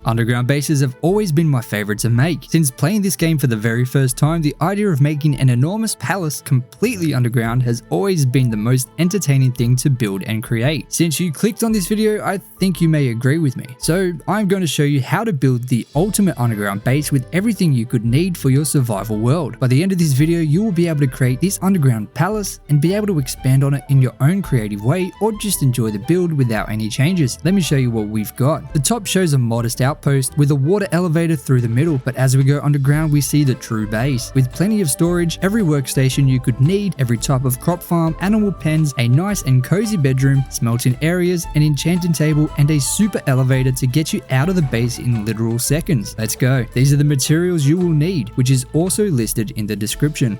Underground bases have always been my favorite to make. Since playing this game for the very first time, the idea of making an enormous palace completely underground has always been the most entertaining thing to build and create. Since you clicked on this video, I think you may agree with me. So I'm going to show you how to build the ultimate underground base with everything you could need for your survival world. By the end of this video, you will be able to create this underground palace and be able to expand on it in your own creative way, or just enjoy the build without any changes. Let me show you what we've got. The top shows a modest outpost with a water elevator through the middle, but as we go underground we see the true base, with plenty of storage, every workstation you could need, every type of crop farm, animal pens, a nice and cozy bedroom, smelting areas, an enchanting table, and a super elevator to get you out of the base in literal seconds. Let's go. These are the materials you will need, which is also listed in the description.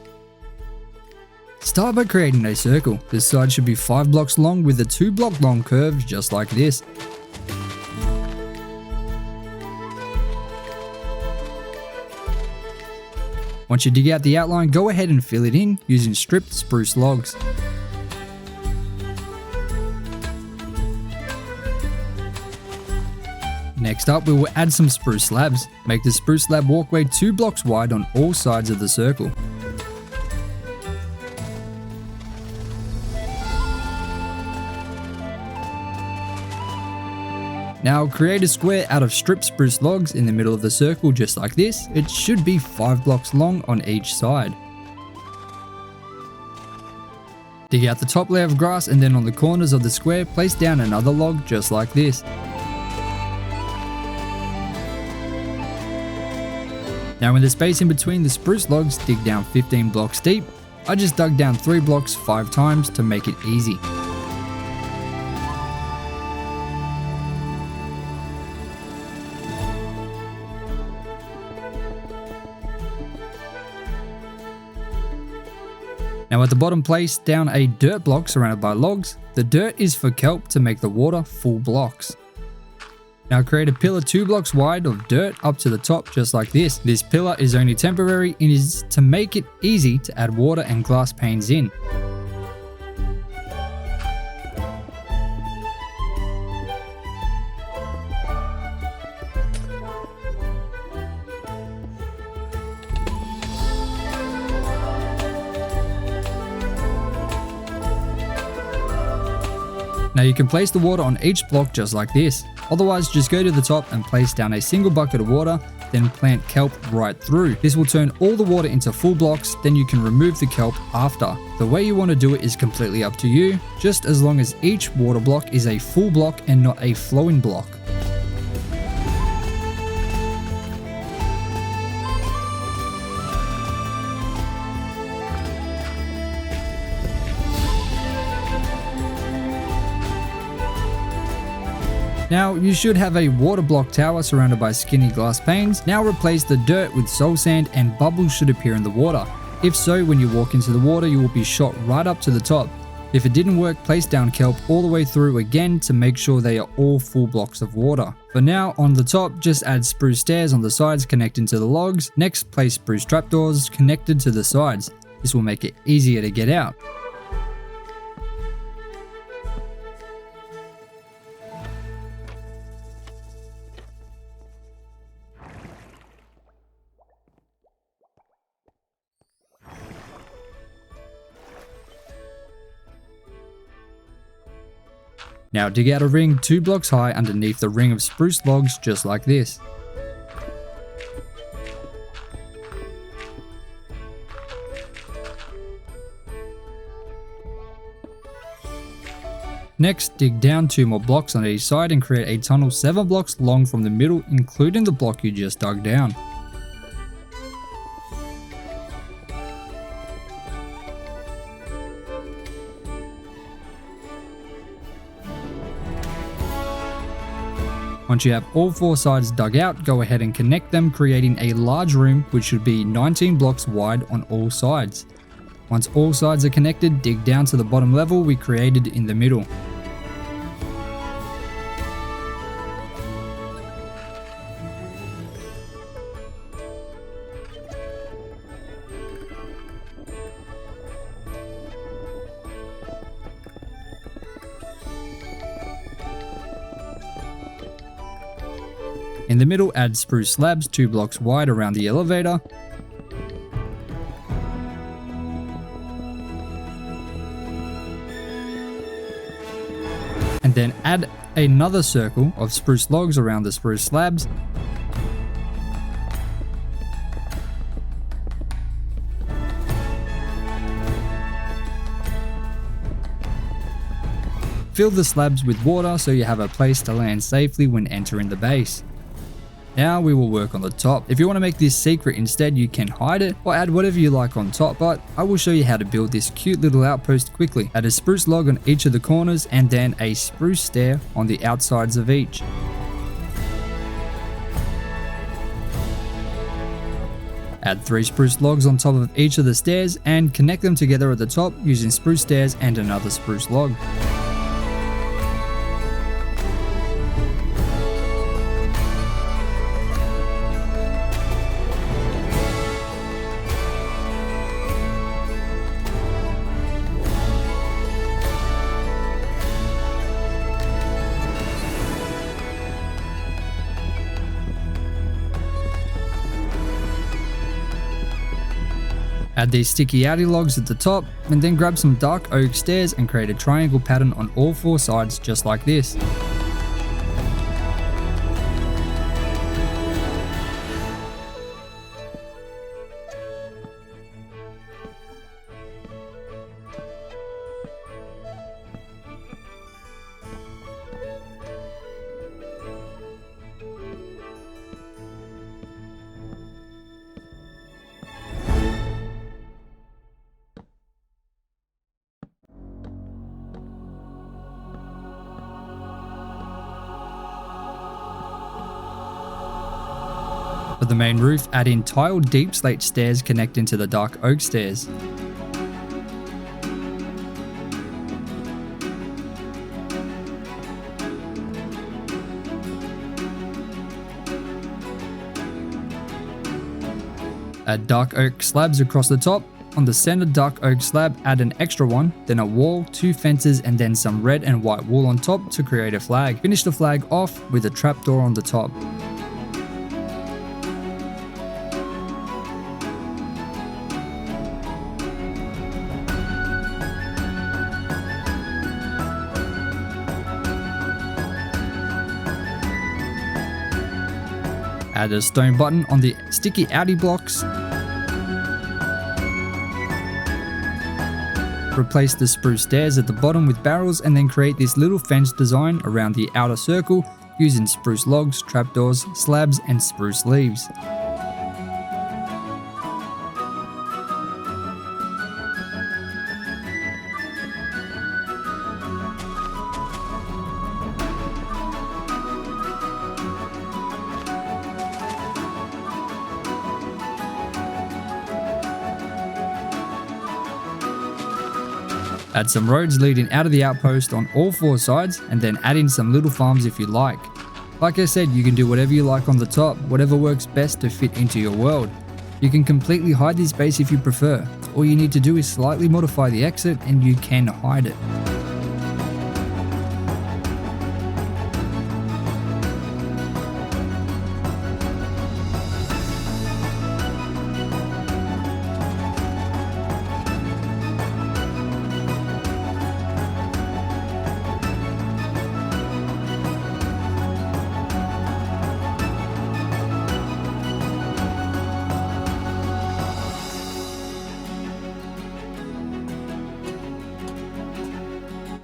Start by creating a circle. The side should be 5 blocks long with a 2 block long curve just like this. Once you dig out the outline, go ahead and fill it in using stripped spruce logs. Next up, we will add some spruce slabs. Make the spruce slab walkway 2 blocks wide on all sides of the circle. Now create a square out of stripped spruce logs in the middle of the circle just like this. It should be 5 blocks long on each side. Dig out the top layer of grass, and then on the corners of the square place down another log just like this. Now in the space in between the spruce logs, dig down 15 blocks deep. I just dug down 3 blocks 5 times to make it easy. Now at the bottom, place down a dirt block surrounded by logs. The dirt is for kelp to make the water full blocks. Now create a pillar 2 blocks wide of dirt up to the top just like this. This pillar is only temporary and is to make it easy to add water and glass panes in. Now you can place the water on each block just like this. Otherwise, just go to the top and place down a single bucket of water, then plant kelp right through. This will turn all the water into full blocks, then you can remove the kelp after. The way you want to do it is completely up to you, just as long as each water block is a full block and not a flowing block. Now you should have a water block tower surrounded by skinny glass panes. Now replace the dirt with soul sand and bubbles should appear in the water. If so, when you walk into the water you will be shot right up to the top. If it didn't work, place down kelp all the way through again to make sure they are all full blocks of water. For now, on the top, just add spruce stairs on the sides connecting to the logs. Next, place spruce trapdoors connected to the sides. This will make it easier to get out. Now dig out a ring 2 blocks high underneath the ring of spruce logs just like this. Next, dig down 2 more blocks on each side and create a tunnel 7 blocks long from the middle, including the block you just dug down. Once you have all 4 sides dug out, go ahead and connect them, creating a large room which should be 19 blocks wide on all sides. Once all sides are connected, dig down to the bottom level we created in the middle. In the middle, add spruce slabs 2 blocks wide around the elevator. And then add another circle of spruce logs around the spruce slabs. Fill the slabs with water so you have a place to land safely when entering the base. Now we will work on the top. If you want to make this secret instead, you can hide it or add whatever you like on top, but I will show you how to build this cute little outpost quickly. Add a spruce log on each of the corners and then a spruce stair on the outsides of each. Add 3 spruce logs on top of each of the stairs and connect them together at the top using spruce stairs and another spruce log. Add these sticky outie logs at the top, and then grab some dark oak stairs and create a triangle pattern on all 4 sides just like this. For the main roof, add in tiled deepslate stairs connecting to the dark oak stairs. Add dark oak slabs across the top. On the center dark oak slab, add an extra one, then a wall, 2 fences, and then some red and white wool on top to create a flag. Finish the flag off with a trapdoor on the top. Add a stone button on the sticky outie blocks. Replace the spruce stairs at the bottom with barrels and then create this little fence design around the outer circle using spruce logs, trapdoors, slabs, and spruce leaves. Add some roads leading out of the outpost on all 4 sides and then add in some little farms if you like. Like I said, you can do whatever you like on the top, whatever works best to fit into your world. You can completely hide this base if you prefer. All you need to do is slightly modify the exit and you can hide it.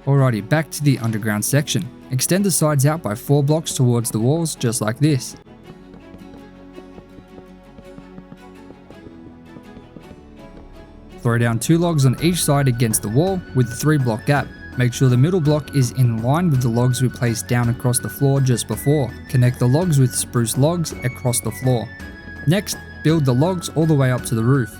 Alrighty, back to the underground section. Extend the sides out by 4 blocks towards the walls, just like this. Throw down 2 logs on each side against the wall with a 3-block gap. Make sure the middle block is in line with the logs we placed down across the floor just before. Connect the logs with spruce logs across the floor. Next, build the logs all the way up to the roof.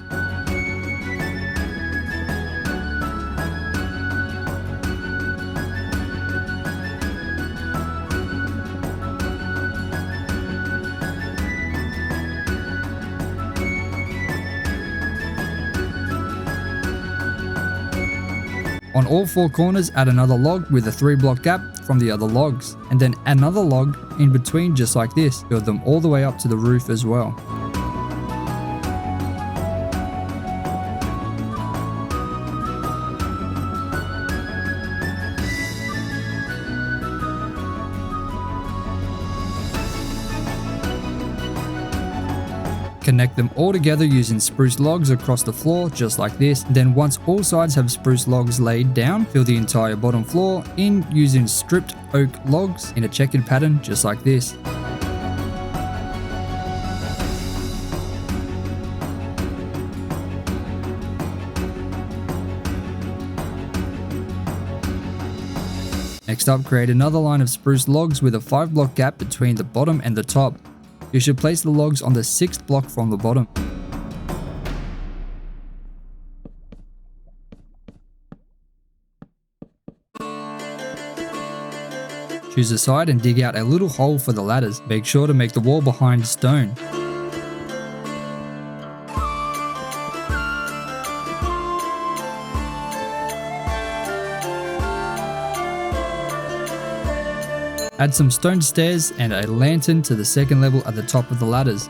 On all 4 corners, add another log with a 3-block gap from the other logs, and then another log in between just like this. Build them all the way up to the roof as well. Connect them all together using spruce logs across the floor just like this. Then once all sides have spruce logs laid down, fill the entire bottom floor in using stripped oak logs in a checkered pattern just like this. Next up, create another line of spruce logs with a 5-block gap between the bottom and the top. You should place the logs on the 6th block from the bottom. Choose a side and dig out a little hole for the ladders. Make sure to make the wall behind stone. Add some stone stairs and a lantern to the 2nd level at the top of the ladders.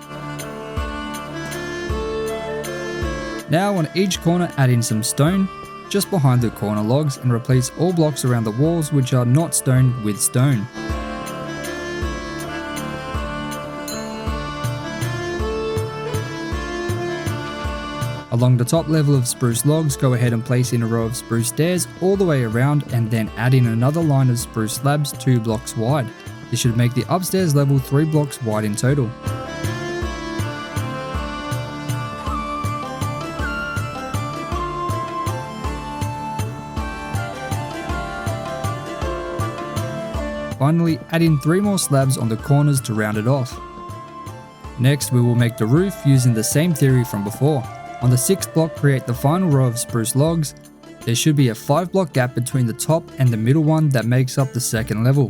Now on each corner add in some stone just behind the corner logs and replace all blocks around the walls which are not stone with stone. Along the top level of spruce logs, go ahead and place in a row of spruce stairs all the way around and then add in another line of spruce slabs 2 blocks wide. This should make the upstairs level 3 blocks wide in total. Finally, add in 3 more slabs on the corners to round it off. Next, we will make the roof using the same theory from before. On the 6th block, create the final row of spruce logs. There should be a 5-block gap between the top and the middle one that makes up the 2nd level.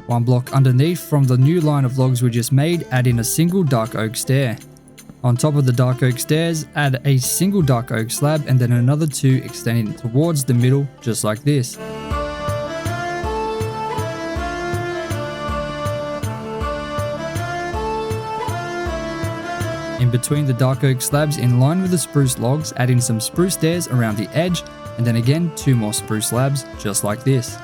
1 block underneath from the new line of logs we just made, add in a single dark oak stair. On top of the dark oak stairs, add a single dark oak slab and then another 2 extending towards the middle just like this. In between the dark oak slabs in line with the spruce logs, add in some spruce stairs around the edge and then again 2 more spruce slabs just like this.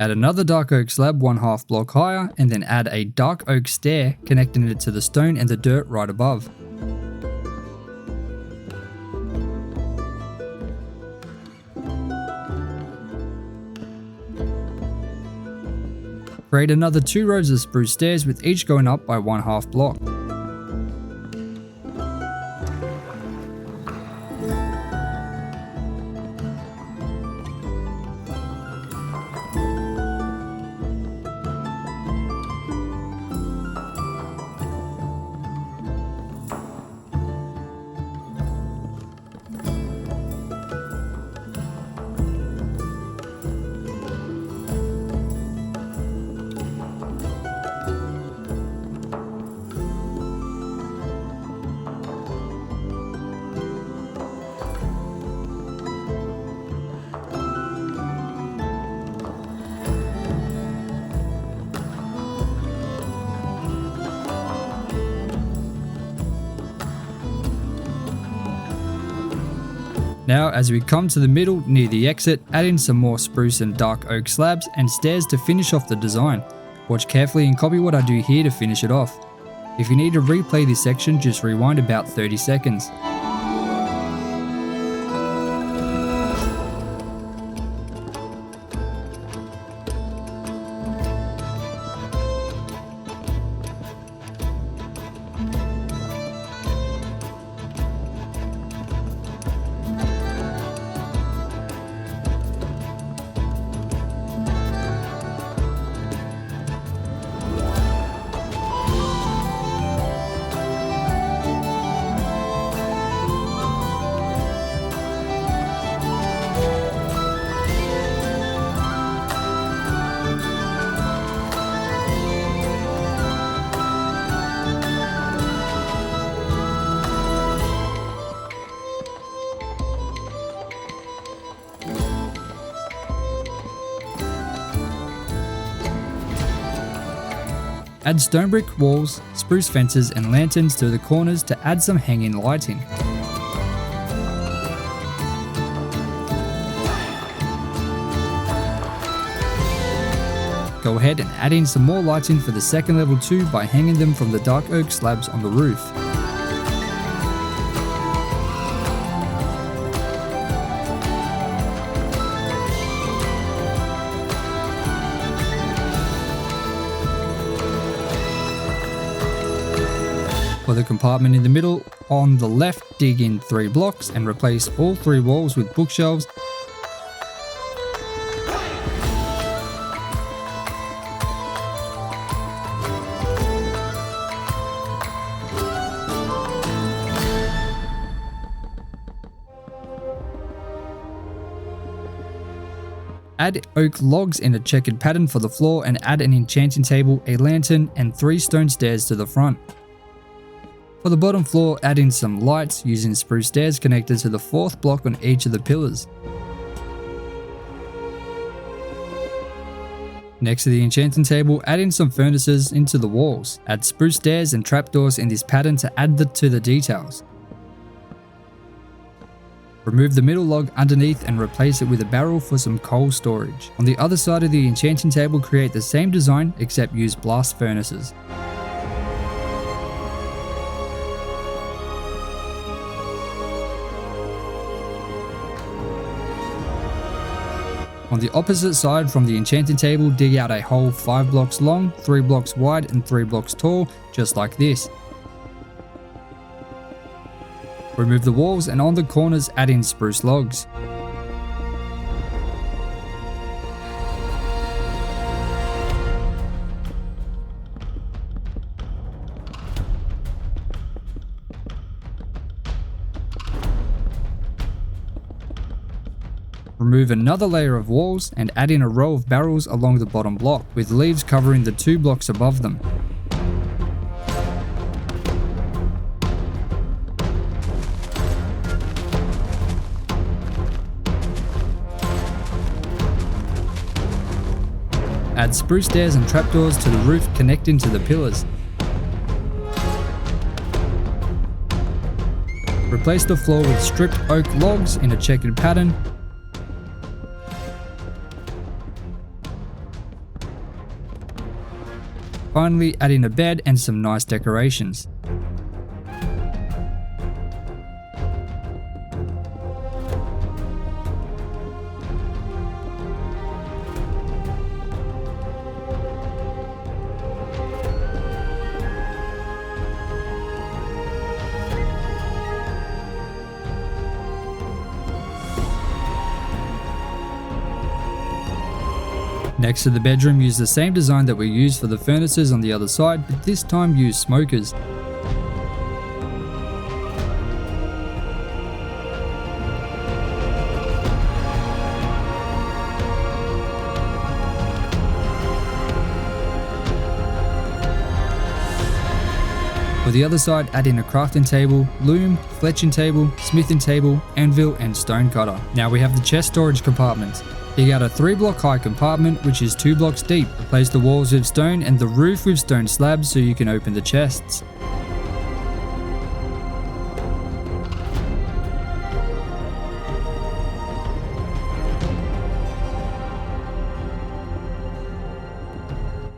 Add another dark oak slab 1/2 block higher and then add a dark oak stair connecting it to the stone and the dirt right above. Create another 2 rows of spruce stairs with each going up by 1/2 block. Now as we come to the middle near the exit, add in some more spruce and dark oak slabs and stairs to finish off the design. Watch carefully and copy what I do here to finish it off. If you need to replay this section, just rewind about 30 seconds. Add stone brick walls, spruce fences and lanterns to the corners to add some hanging lighting. Go ahead and add in some more lighting for the second level too by hanging them from the dark oak slabs on the roof. For the compartment in the middle, on the left, dig in 3 blocks and replace all 3 walls with bookshelves. Add oak logs in a checkered pattern for the floor and add an enchanting table, a lantern and 3 stone stairs to the front. For the bottom floor, add in some lights using spruce stairs connected to the 4th block on each of the pillars. Next to the enchanting table, add in some furnaces into the walls. Add spruce stairs and trapdoors in this pattern to add to the details. Remove the middle log underneath and replace it with a barrel for some coal storage. On the other side of the enchanting table, create the same design except use blast furnaces. On the opposite side from the enchanting table, dig out a hole 5 blocks long, 3 blocks wide and 3 blocks tall, just like this. Remove the walls and on the corners add in spruce logs. Remove another layer of walls and add in a row of barrels along the bottom block, with leaves covering the 2 blocks above them. Add spruce stairs and trapdoors to the roof connecting to the pillars. Replace the floor with stripped oak logs in a checkered pattern. Finally, add in a bed and some nice decorations. Next to the bedroom, use the same design that we used for the furnaces on the other side, but this time use smokers. For the other side, add in a crafting table, loom, fletching table, smithing table, anvil and stone cutter. Now we have the chest storage compartment. Dig out a 3 block high compartment which is 2 blocks deep. Replace the walls with stone and the roof with stone slabs so you can open the chests.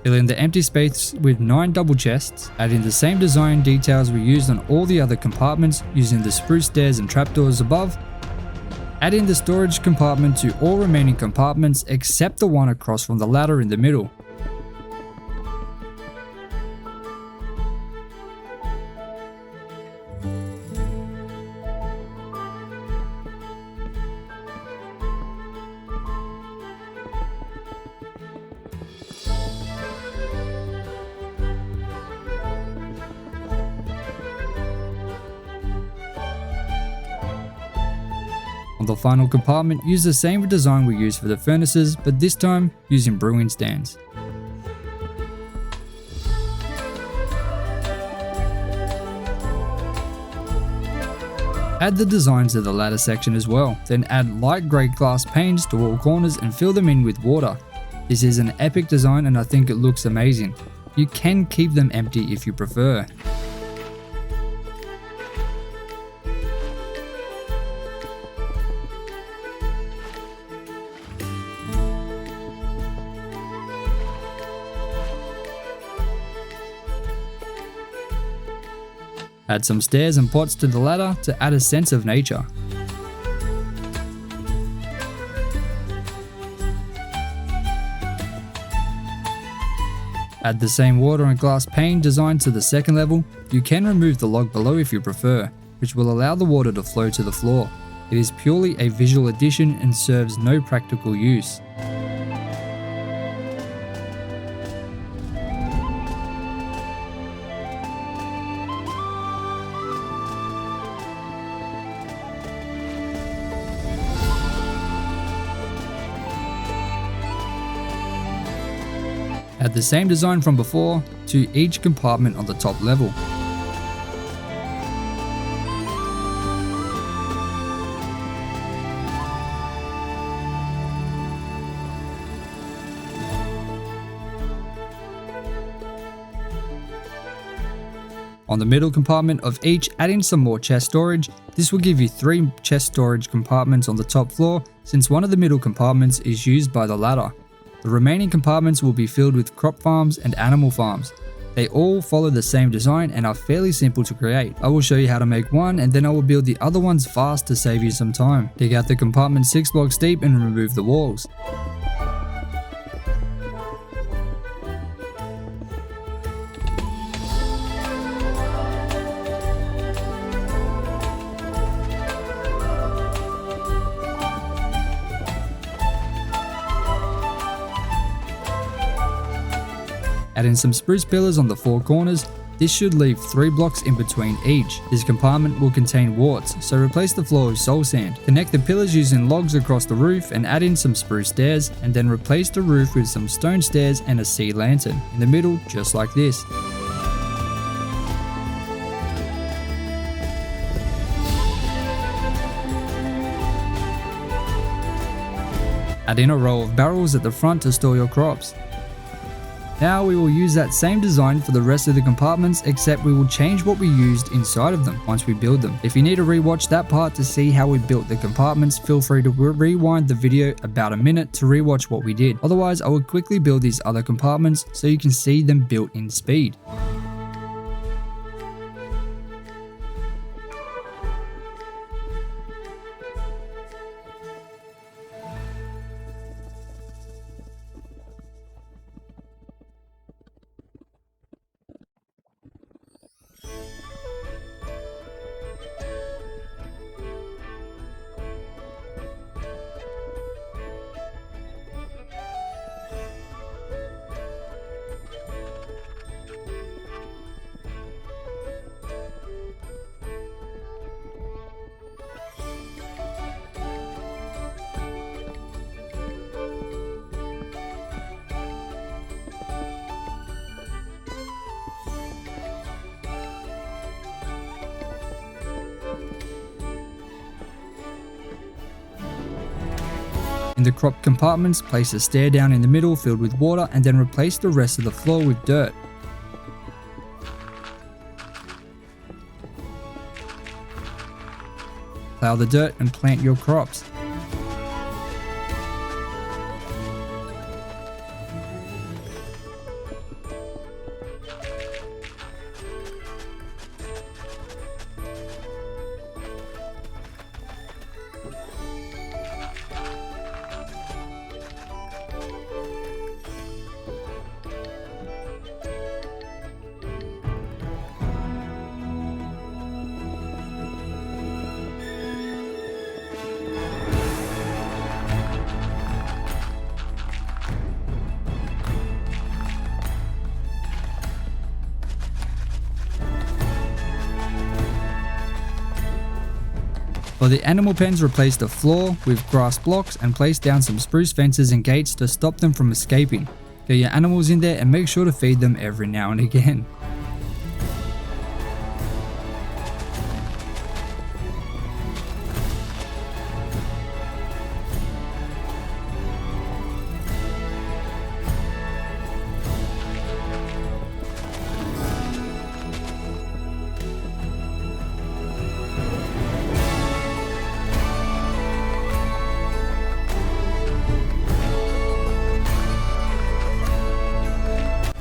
Fill in the empty space with 9 double chests, add in the same design details we used on all the other compartments using the spruce stairs and trapdoors above. Add in the storage compartment to all remaining compartments except the one across from the ladder in the middle. On the final compartment, use the same design we used for the furnaces, but this time using brewing stands. Add the designs to the ladder section as well, then add light grey glass panes to all corners and fill them in with water. This is an epic design and I think it looks amazing. You can keep them empty if you prefer. Add some stairs and pots to the ladder to add a sense of nature. Add the same water and glass pane designed to the second level. You can remove the log below if you prefer, which will allow the water to flow to the floor. It is purely a visual addition and serves no practical use. Add the same design from before to each compartment on the top level. On the middle compartment of each, add in some more chest storage. This will give you 3 chest storage compartments on the top floor, since one of the middle compartments is used by the ladder. The remaining compartments will be filled with crop farms and animal farms. They all follow the same design and are fairly simple to create. I will show you how to make one and then I will build the other ones fast to save you some time. Dig out the compartment 6 blocks deep and remove the walls. Add in some spruce pillars on the 4 corners. This should leave 3 blocks in between each. This compartment will contain warts, so replace the floor with soul sand. Connect the pillars using logs across the roof and add in some spruce stairs, and then replace the roof with some stone stairs and a sea lantern in the middle, just like this. Add in a row of barrels at the front to store your crops. Now we will use that same design for the rest of the compartments, except we will change what we used inside of them once we build them. If you need to rewatch that part to see how we built the compartments, feel free to rewind the video about a minute to rewatch what we did. Otherwise, I will quickly build these other compartments so you can see them built in speed. In the crop compartments, place a stair down in the middle filled with water and then replace the rest of the floor with dirt. Plow the dirt and plant your crops. For the animal pens, replace the floor with grass blocks and place down some spruce fences and gates to stop them from escaping. Get your animals in there and make sure to feed them every now and again.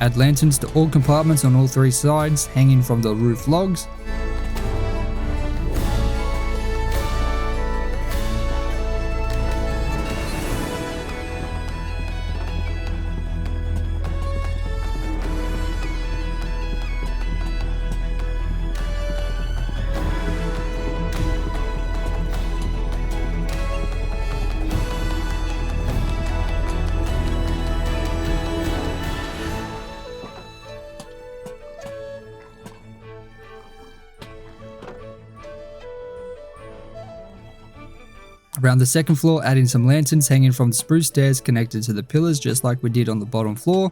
Add lanterns to all compartments on all 3 sides, hanging from the roof logs. Around the second floor, add in some lanterns hanging from the spruce stairs connected to the pillars, just like we did on the bottom floor.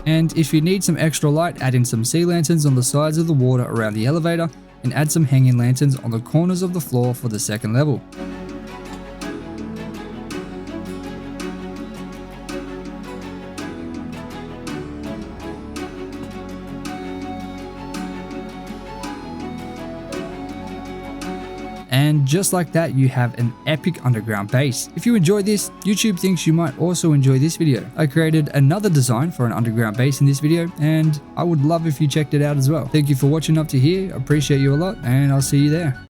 And if you need some extra light, add in some sea lanterns on the sides of the water around the elevator, and add some hanging lanterns on the corners of the floor for the second level. And just like that, you have an epic underground base. If you enjoyed this, YouTube thinks you might also enjoy this video. I created another design for an underground base in this video, and I would love if you checked it out as well. Thank you for watching up to here, I appreciate you a lot, and I'll see you there.